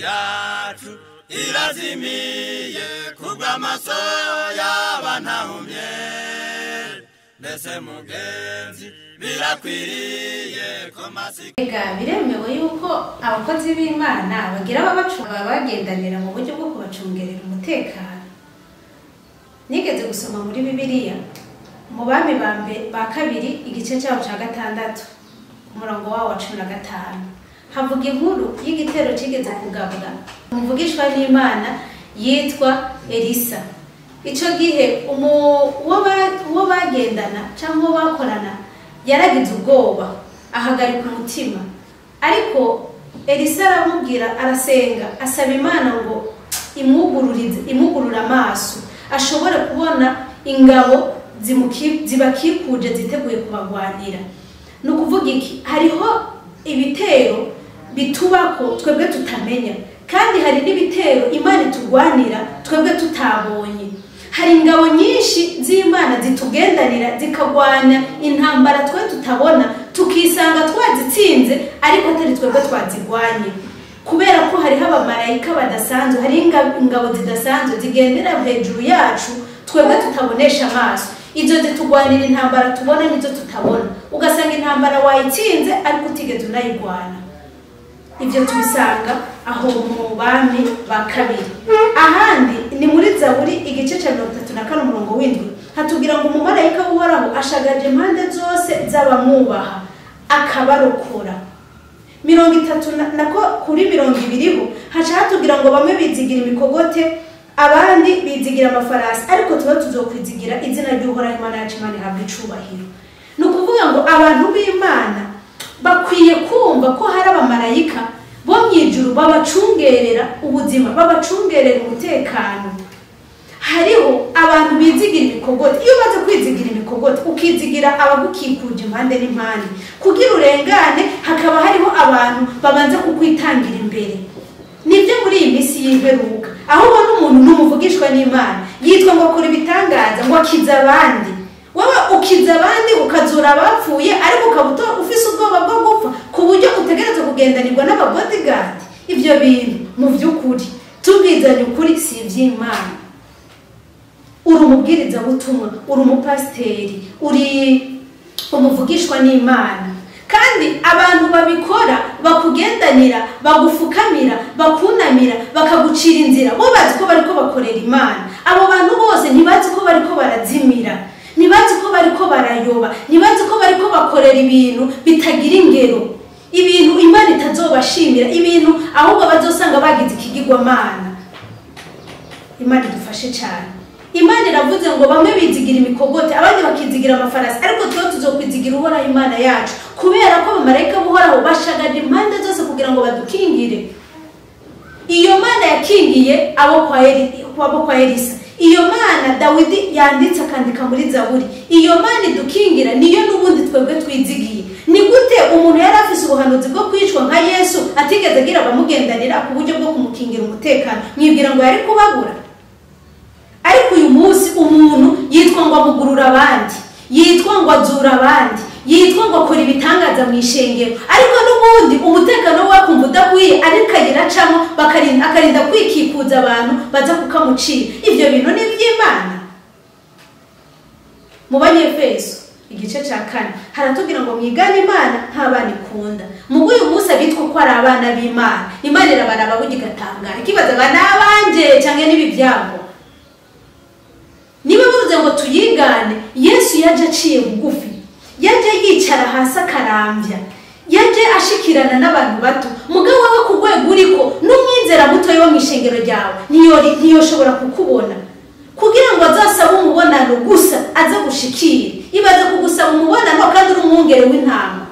yacu irazimiye kubw'amaso y'abantahumye mbese mugenzi birakwiriye ko Ega biremewe yuko abakozi b'Imana bagira bagendanira mu buryo bwo kubacungerera umutekano. Nigeze gusoma muri Bibiliya mu bami ba kabiri igice cyawo ca 6 umurongo wawo wa 15 havuga inkuru y'igitero kigeze kugabwa umuvugishwa n'Imana yitwa Elisa. Ico gihe uwo bagendana cyangwa bakorana yaragize ubwoba ahagarika umutima, ariko Elisa aramubwira arasenga asaba Imana ngo imugurura amaso ashobore kubona ingabo zibakikuje ziteguye kubagwanira. Nukuvuga iki, hariho ibitero bitubako twebwe tutamenya, kandi hari n'ibitero Imana itugwanira twebwe tutabonye. Hari ingabo nyinshi z'Imana zitugendanira zikagwana intambara twe tutabona, tukisanga twazitsinze ariko atari twebwe twazigwanye, kubera ko hariho abamarayika badasanzwe, hari ingabo zidasanzwe zigendera hejuru yacu twebwe tutabonesha amaso. Izo zitugwanira intambara tubona nizo tutabona, ugasanga intambara wayitsinze ariko utigeze unayigwana. Ibyo tubisanga aho mu bami ba kabiri. Ahandi ni muri Zaburi igice cya 34 umurongo w'indwi hatubwira ngo umumarayika w'Uhoraho ashagaje impande zose z'abamwubaha akabarokora. 30 nako kuri 20 haca hatubwira ngo bamwe bizigira imikogote abandi bizigira amafarasi, ariko tuba tuzokwizigira izina ry'Uhoraho Imana yacu, Imana ihabwa icubahiro. Nukuvuga ngo abantu b'Imana bakwiye kumva ko hari abamarayika bo mwijuru babacungerera ubuzima, babacungerera umutekano. Hariho abantu bizigira imikogote. Iyo baze kwizigira imikogote ukizigira abagukikuje impande n'impande kugira urengane, hakaba hariho abantu babanza kukwitangira imbere. Nibyo muri iyi minsi y'imperuka aho ubona umuntu n'umuvugishwa n'Imana yitwa ngo akora ibitangaza ngo akiza abandi. Wowe ukiza abandi ukazura abapfuye, ariko ukabuto ufise ubwoba bwo gupfa ku buryo utegereza kugendanirwa n'ababodyguard. Ibyo bintu mu by'ukuri tubwizanye ukuri si iby'Imana. Uri umubwiriza butumwa, uri umupasiteri, uri umuvugishwa n'Imana, kandi abantu babikora bakugendanira, bagufukamira, bakunamira, bakagucira inzira, bo bazi ko bariko bakorera Imana. Abo bantu bose ntibazi ko bariko barazimira, ntibazi ko bariko barayoba, ntibazi ko bariko bakorera ibintu bitagira ingero, ibintu Imana itazobashimira, ibintu ahubwo bazosanga bagize ikigirwamana. Imana idufashe cyane. Imana iravuze ngo bamwe bizigira imikogote abandi bakizigira amafarasi, ariko tuba tuzokwizigira Uhoraho Imana yacu, kubera ko abamarayika b'Uhoraho bashagaje impande zose kugira ngo badukingire. Iyo Mana yakingiye abo kwa Elisa, iyo Mana Dawidi yanditse akandika muri Zaburi, iyo Mana idukingira niyo n'ubundi twebwe twizigiye. Ni gute umuntu yari afise ubuhanuzi bwo kwicwa nka Yesu atigeze agira abamugendanira ku buryo bwo kumukingira umutekano? Mwibwira ngo yari kubabura? Ariko uyu munsi umuntu yitwa ngo amugurura abandi, yitwa ngo azura abandi, yitwa ngo akora ibitangaza mu ishengero, ariko n'ubundi umutekano we kumva udakwiye, ariko ayiracamo akarinda kwikikuza abantu baza kukamucira. Ibyo bintu ni iby'Imana. Mu Banyefeso igice cya 4 haratubwira ngo mwigane Imana nk'abana ikunda. Mu uyu munsi abitwa ko ari abana b'Imana, Imana irabaraba bugigatangara ikibaza abana abanje cyangwa nibi byabo. Niba bavuze ngo tuyigane, Yesu yaje aciye bugufi, yaje yicara hasi akarambya, yaje ashikirana n'abantu bato. Mugabo wawe ku rwego uriko n'umwizera muto yo mu ishengero ryawe ntiyoshobora kukubona, kugira ngo azasabe umubonano gusa aze gushikira. Ibaze kugusaba umubonano kandi uri umwungere w'intama.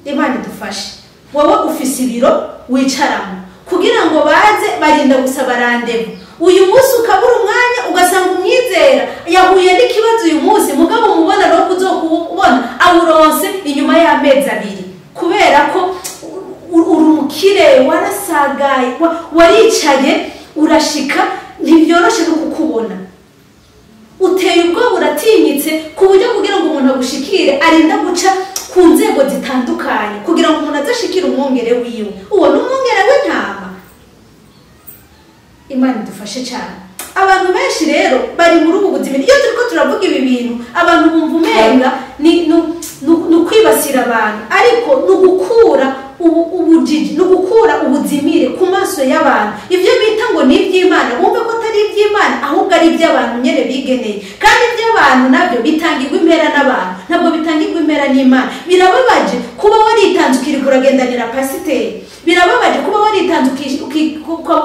Imana idufashe. Wowe ufise ibiro wicaramo kugira ngo baze barinda gusaba randevu. Uyu munsi ukabura umwanya ugasanga umwizera yahuye n'ikibazo uyu munsi, mugabo umubonano wo kuzokubona awuronse inyuma y'amezi 2, kubera ko urumukire warasagaye waricaye urashika ntibyoroshe no kukubona. Uteye ubwoba uratinyitse ku buryo kugira ngo umuntu agushikire arinda guca ku nzego zitandukanye kugira ngo umuntu azashikire umwongere wiwe. Uwo n'umwongere w'intama. Imana idufashe cyane. Abantu benshi rero bari muri ubu buzima, iyo turiko turavuga ibi bintu abantu bumva umenga ni kwibasira abantu, ariko nugukura ubujiji, nugukura ubuzimire ku maso y'abantu. Ivyo bita ngo ni iby'Imana, bumve ko atari iby'Imana ahubwo ari iby'abantu nyene bigeneye, kandi iby'abantu nabyo bitangirwa impera n'abantu, ntabwo bitangirwa impera n'Imana. Birababaje kuba waritanzukira kuragendanira pasiteri, birababaje kuba waritanzukije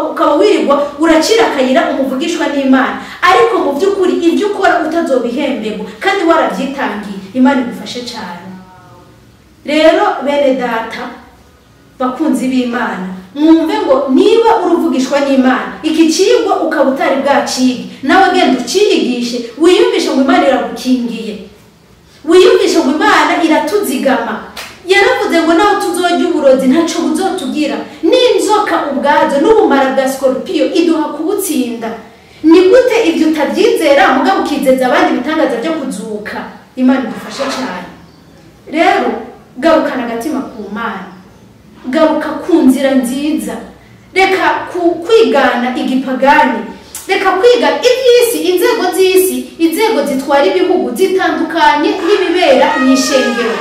ukaba wirirwa uracira akayira umuvugishwa n'Imana, ariko mu by'ukuri ibyo ukora utazobihemberwa kandi warabyitangiye. Imana igufashe cyane. Rero bene data bakunzi b'Imana, mwumve ngo niba uruvugishwa n'Imana, iki kigwa ukaba utari bwacige, nawe genda uciyigishe, wiyumvishe ngo Imana iragukingiye, wiyumvishe ngo Imana iratuzigama. Yaravuze ngo naho tuzojya uburozi ntaco buzotugira, n'inzoka ubwazo n'ubumara bwa scorpio iduha kubutsinda. Ni gute ibyo utabyizera mugabo ukizeza abandi bitangaza byo kuzuka? Imana idufashe cyane. Rero garukana agatima ku Mana, garuka ku nzira nziza, reka kwigana igipagani, reka kwiga iby'isi, inzego z'isi, inzego zitwara ibihugu zitandukanye n'ibibera mu ishengero.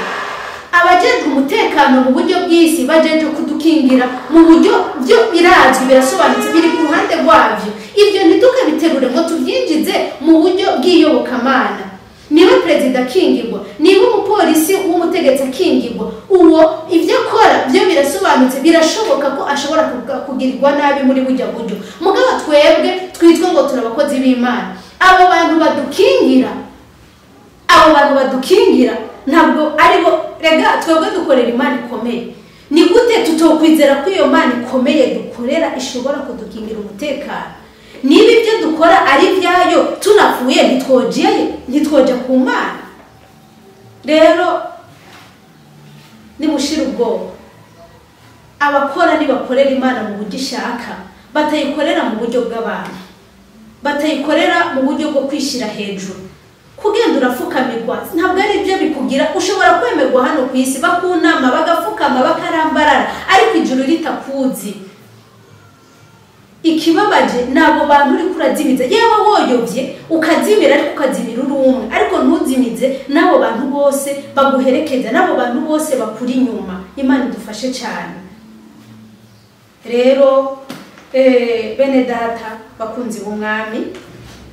Abajejwe umutekano mu buryo bw'isi bajeje kudukingira mu buryo byo birazwi, birasobanutse, biri ku ruhande rwabyo. Ibyo ntitukabiterure ngo tubyinjize mu buryo bw'iyobokamana. Niba perezida akingirwa, niba umupolisi w'umutegetsi akingirwa, uwo ibyo akora byo birasobanutse, birashoboka ko ashobora kugirirwa nabi muri burya buryo. Mugabo twebwe twitwa ngo turabakozi b'Imana, abo bantu badukingira ntabwo aribo. Rega twebwe dukorera Imana ikomeye. Ni gute tutokwizera ko iyo Mana ikomeye dukorera ishobora kudukingira umutekano? Niba ibyo dukora ari byayo, tunafuye ntitwoja ku Mana. Rero nimushira ubwoba, abakora nibakorera Imana mu buryo ishaka, batayikorera mu buryo bw'abantu, batayikorera mu buryo bwo kwishira hejuru. Kugenda urafukamirwa ntabwo ari byo bikugira. Ushobora kwemerwa hano ku isi, bakunama bagafukama bakarambarara, ariko ijuru ritakuzi. Ikibabaje nabo bantu uri kurazimiza, yaba woyobye ukazimira, ariko ukazimira uri umwe, ariko ntuzimize nabo bantu bose baguherekeza, nabo bantu bose bakuri inyuma. Imana idufashe cyane. Rero bene data bakunzi b'Umwami,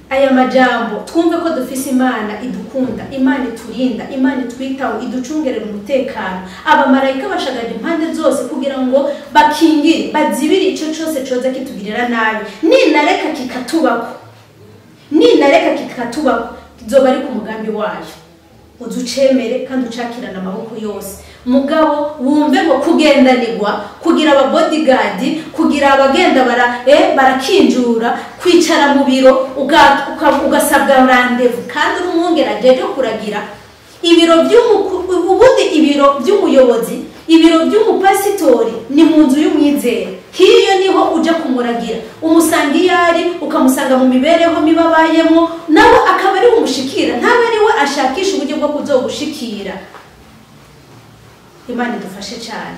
aya majambo twumve ko dufise Imana idukunda, Imana iturinda, Imana itwitaho, iducungerera umutekano. Abamarayika bashagaje impande zose kugira ngo bakingire, bazibire icyo cyose coza kitugirira nabi. Ninareka kikatubako kizoba ari ku mugambi wayo, uzucemere kandi ucakirana amaboko yose. Mugabo wumve ngo kugendanirwa, kugira aba bodyguard, kugira abagenda barakinjura, kwicara mu biro ugasabwa rendezvous kandi umwongera jeje kuragira ibiro ubundi ibiro by'umuyobozi, ibiro by'umupasitori ni mu nzu y'umwizera. Hiyo niho uja kumuragira, umusanga iyari, ukamusanga mu mibereho mibabayemo, nawe akaba ari umushikira, ntabe ari we ashakisha uburyo bwo kuzogushikira. Imana idufashe cyane.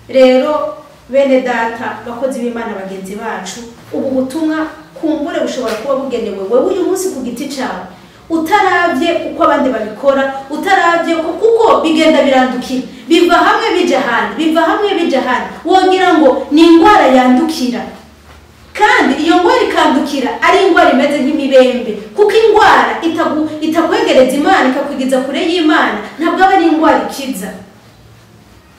Rero bene data bakozi b'Imana bagenzi bacu, ubu butumwa kumbure bushobora kuba bugenewe wewe uyu munsi ku giti cyawe, utaravye uko abandi babikora, utaravye kuko bigenda birandukira, biva hamwe bija handi, wogira ngo ni ingwara yandukira. Kandi iyo ngwara ikandukira ari ingwara imeze nk'imibembe, kuko ingwara itakwegereza Imana, ikakwigiza kure y'Imana, ntabwo aba ari ingwara ikiza.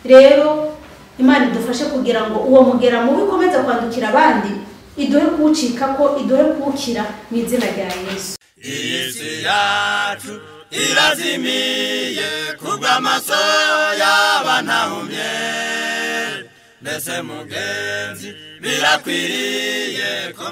Rero Imana idufashe kugira ngo uwo mugera mubi ukomeza kwandukira abandi, iduhe kuwucika ko, iduhe kuwukira mu izina rya Yesu. Isi yacu irazimiye kubw'amaso y'abantahumye, mbese mugenzi birakwiriye ko